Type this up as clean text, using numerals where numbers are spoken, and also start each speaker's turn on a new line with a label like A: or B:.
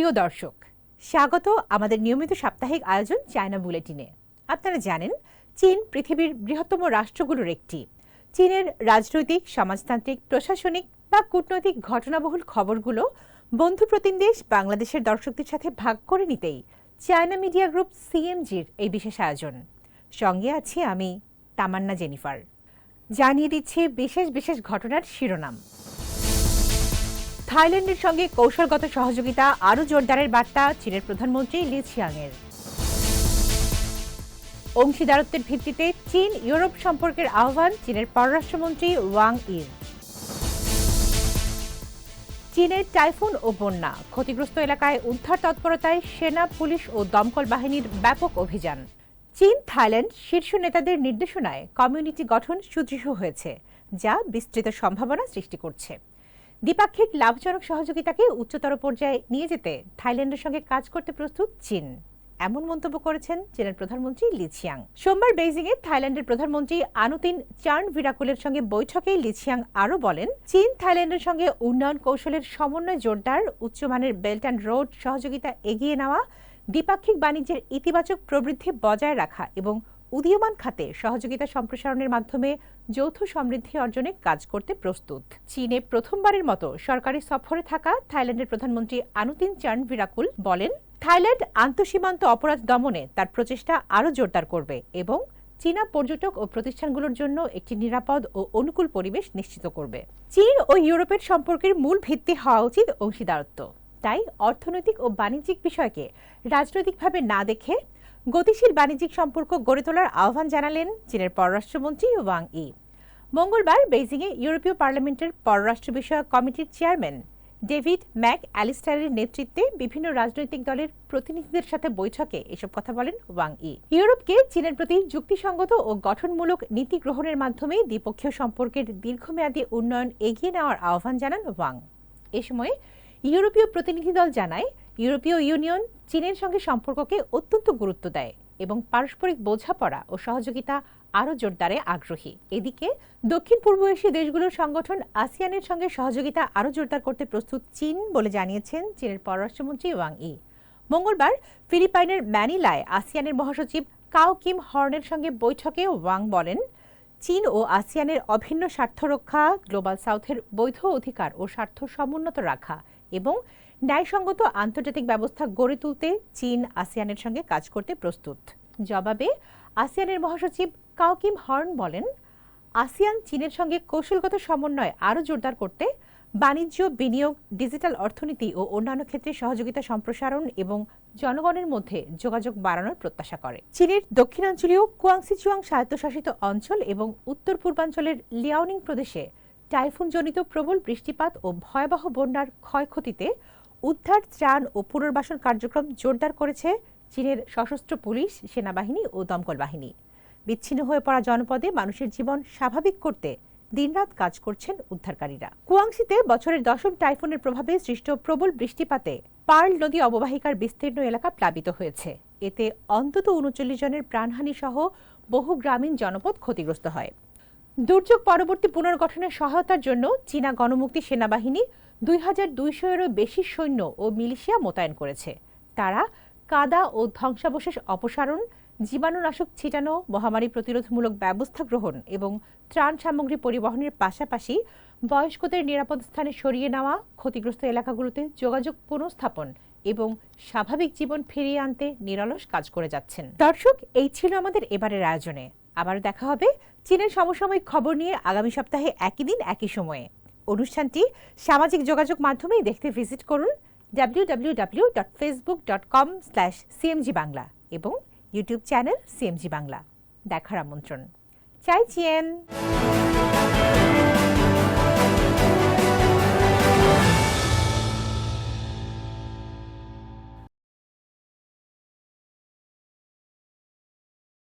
A: প্রিয় দর্শক, স্বাগত আমাদের নিয়মিত সাপ্তাহিক আয়োজন চায়না বুলেটিনে। আপনারা জানেন, চীন পৃথিবীর বৃহত্তম রাষ্ট্রগুলোর একটি। চীনের রাজনৈতিক, সমাজতান্ত্রিক, প্রশাসনিক বা কূটনৈতিক ঘটনাবহুল খবরগুলো বন্ধু প্রতিম দেশ বাংলাদেশের দর্শকদের সাথে ভাগ করে নিতেই চায়না মিডিয়া গ্রুপ সিএমজির এই বিশেষ আয়োজন। সঙ্গে আছি আমি তামান্না জেনিফার। জানিয়ে দিচ্ছি বিশেষ বিশেষ ঘটনার শিরোনাম। থাইল্যান্ডের সঙ্গে কৌশলগত সহযোগিতা আরও জোরদারের বার্তা চীনের প্রধানমন্ত্রী লি ছিয়াংয়ের। অংশীদারত্বের ভিত্তিতে চীন ইউরোপ সম্পর্কের আহ্বান চীনের পররাষ্ট্রমন্ত্রী ওয়াং ইর। চীনের টাইফুন ও বন্যা, ক্ষতিগ্রস্ত এলাকায় উদ্ধার তৎপরতায় সেনা, পুলিশ ও দমকল বাহিনীর ব্যাপক অভিযান। চীন থাইল্যান্ড শীর্ষ নেতাদের নির্দেশনায় কমিউনিটি গঠন সুদৃঢ় হয়েছে, যা বিস্তৃত সম্ভাবনা সৃষ্টি করছে। দ্বিপাক্ষিক লাভজনক সহযোগিতাকে উচ্চতর পর্যায়ে নিয়ে যেতে থাইল্যান্ডের সঙ্গে কাজ করতে প্রস্তুত চীন, এমন মন্তব্য করেছেন চীনের প্রধানমন্ত্রী লি ছিয়াং। সোমবার বেইজিংয়ে থাইল্যান্ডের প্রধানমন্ত্রী আনুতিন চার্নভিরাকুলের সঙ্গে বৈঠকে লি ছিয়াং আরও বলেন, চীন থাইল্যান্ডের সঙ্গে উন্নয়ন কৌশলের সমন্বয় জোরদার, উচ্চমানের বেল্ট অ্যান্ড রোড সহযোগিতা এগিয়ে নেওয়া, দ্বিপাক্ষিক বাণিজ্যের ইতিবাচক প্রবৃদ্ধি বজায় রাখা এবং উদীয়মান খাতে সহযোগিতা সম্প্রসারণের মাধ্যমে যৌথ সমৃদ্ধি অর্জনে কাজ করতে প্রস্তুত। চীনে প্রথমবারের মতো সরকারি সফরে থাকা থাইল্যান্ডের প্রধানমন্ত্রী আনুতিন চার্নভিরাকুল বলেন, থাইল্যান্ড আন্তঃসীমান্ত অপরাধ দমনে তার প্রচেষ্টা আরও জোরদার করবে এবং চীনা পর্যটক ও প্রতিষ্ঠানগুলোর জন্য একটি নিরাপদ ও অনুকূল পরিবেশ নিশ্চিত করবে। চীন ও ইউরোপের সম্পর্কের মূল ভিত্তি হওয়া উচিত অংশীদারত্ব। তাই অর্থনৈতিক ও বাণিজ্যিক বিষয়কে রাজনৈতিকভাবে না দেখে গতিশীল বাণিজ্যিক সম্পর্ক গড়ে তোলার আহ্বান জানালেন চীনের পররাষ্ট্রমন্ত্রী ওয়াং ই। মঙ্গলবার বেইজিংয়ে ইউরোপীয় পার্লামেন্টের পররাষ্ট্র বিষয়ক কমিটির চেয়ারম্যান ডেভিড ম্যাক অ্যালিস্টারের নেতৃত্বে বিভিন্ন রাজনৈতিক দলের প্রতিনিধিদের সাথে বৈঠকে এসব কথা বলেন ওয়াং ই। ইউরোপকে চীনের প্রতি যুক্তিসঙ্গত ও গঠনমূলক নীতি গ্রহণের মাধ্যমে দ্বিপক্ষীয় সম্পর্কের দীর্ঘমেয়াদী উন্নয়ন এগিয়ে নেওয়ার আহ্বান জানান ওয়াং। এ সময় ইউরোপীয় প্রতিনিধি দল জানায়, ইউরোপীয় ইউনিয়ন চীনের সঙ্গে সম্পর্ককে অত্যন্ত গুরুত্ব দেয় এবং পারস্পরিক বোঝাপড়া ও সহযোগিতা আরও জোরদারে আগ্রহী। এদিকে দক্ষিণ পূর্ব এশীয় দেশগুলোর সংগঠন আসিয়ানের সঙ্গে সহযোগিতা আরও জোরদার করতে প্রস্তুত চীন বলে জানিয়েছেন চীনের পররাষ্ট্রমন্ত্রী ওয়াং ই। মঙ্গলবার ফিলিপাইনের ম্যানিলায় আসিয়ানের মহাসচিব কাও কিম হর্নের সঙ্গে বৈঠকে ওয়াং বলেন, চীন ও আসিয়ানের অভিন্ন স্বার্থ রক্ষা, গ্লোবাল সাউথের বৈধ অধিকার ও স্বার্থ সমুন্নত রাখা এবং ন্যায়সঙ্গত আন্তর্জাতিক ব্যবস্থা গড়ে তুলতে চীন আসিয়ানের সঙ্গে কাজ করতে প্রস্তুত। জবাবে আসিয়ানের মহাসচিব কাও কিম হর্ন বলেন, আসিয়ান চীনের সঙ্গে কৌশলগত সমন্বয় আরও জোরদার করতে বাণিজ্য, বিনিয়োগ, ডিজিটাল অর্থনীতি ও অন্যান্য ক্ষেত্রে সহযোগিতা সম্প্রসারণ এবং জনগণের মধ্যে যোগাযোগ বাড়ানোর প্রত্যাশা করে। চীনের দক্ষিণাঞ্চলীয় কুয়াংসিচুয়াং স্বায়ত্তশাসিত অঞ্চল এবং উত্তর পূর্বাঞ্চলের লিয়াওনিং প্রদেশে টাইফুনজনিত প্রবল বৃষ্টিপাত ও ভয়াবহ বন্যার ক্ষয়ক্ষতিতে উদ্ধার, ত্রাণ ও পুনর্বাসন কার্যক্রম জোরদার করেছে চীনের সশস্ত্র পুলিশ, সেনাবাহিনী ও দমকল বাহিনী। বিচ্ছিন্ন হয়ে পড়া জনপদে মানুষের জীবন স্বাভাবিক করতে দিনরাত কাজ করছেন উদ্ধারকারীরা। কুয়াংসিতে বছরের 10ম টাইফুনের প্রভাবে সৃষ্ট প্রবল বৃষ্টিপাতে পার্ল নদী অববাহিকার বিস্তীর্ণ এলাকা প্লাবিত হয়েছে। এতে অন্তত 39 জনের প্রাণহানি সহ বহু গ্রামীণ জনপদ ক্ষতিগ্রস্ত হয়। দুর্যোগ পরবর্তী পুনর্গঠনের সহায়তার জন্য চীনা গণমুক্তি সেনাবাহিনী 2200-এরও বেশি সৈন্য ও মিলিশিয়া মোতায়েন করেছে। তারা কাদা ও ধ্বংসাবশেষ অপসারণ, জীবাণুনাশক ছিটানো, মহামারী প্রতিরোধমূলক ব্যবস্থা গ্রহণ এবং ত্রাণ সামগ্রী পরিবহনের পাশাপাশি বয়স্কদের নিরাপদ স্থানে সরিয়ে নেওয়া, ক্ষতিগ্রস্ত এলাকাগুলোতে যোগাযোগ পুনঃস্থাপন এবং স্বাভাবিক জীবন ফিরিয়ে আনতে নিরলস কাজ করে যাচ্ছেন। দর্শক, এই ছিল আমাদের এবারের আয়োজনে। আবার দেখা হবে চীনের সমসাময়িক খবর নিয়ে আগামী সপ্তাহে একই দিন একই সময়ে। অনুষ্ঠানটি সামাজিক যোগাযোগ মাধ্যমেই দেখতে ভিজিট করুন www.facebook.com/cmg বাংলা এবং ইউটিউব চ্যানেল সিএমজি বাংলা। দেখার আমন্ত্রণ। চাই চিয়েন।